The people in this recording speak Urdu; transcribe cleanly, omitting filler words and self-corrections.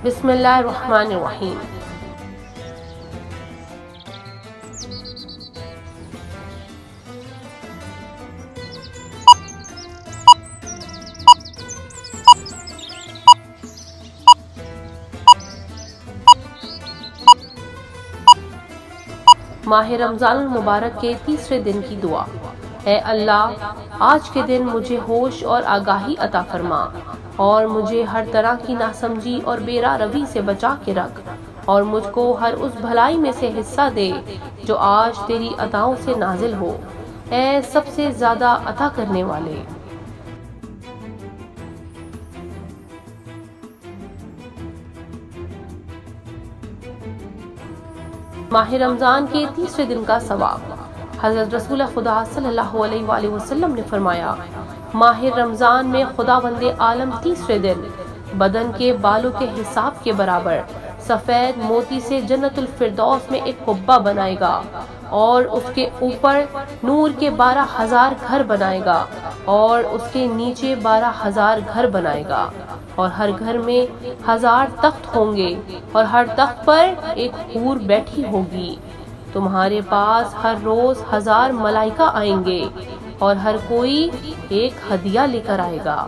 بسم اللہ الرحمن الرحیم۔ ماہ رمضان المبارک کے تیسرے دن کی دعا۔ اے اللہ، آج کے دن مجھے ہوش اور آگاہی عطا فرما، اور مجھے ہر طرح کی ناسمجھی اور بے راہ روی سے بچا کے رکھ، اور مجھ کو ہر اس بھلائی میں سے حصہ دے جو آج تیری عطاؤں سے نازل ہو، اے سب سے زیادہ عطا کرنے والے۔ ماہ رمضان کے تیسرے دن کا ثواب۔ حضرت رسول خدا صلی اللہ علیہ وآلہ وسلم نے فرمایا، ماہ رمضان میں خداوند عالم تیسرے دن بدن کے بالوں کے حساب کے برابر سفید موتی سے جنت الفردوس میں ایک قبہ بنائے گا، اور اس کے اوپر نور کے 12,000 گھر بنائے گا، اور اس کے نیچے 12,000 گھر بنائے گا، اور ہر گھر میں 1000 تخت ہوں گے، اور ہر تخت پر ایک حور بیٹھی ہوگی۔ تمہارے پاس ہر روز 1000 ملائکہ آئیں گے، اور ہر کوئی ایک ہدیہ لے کر آئے گا۔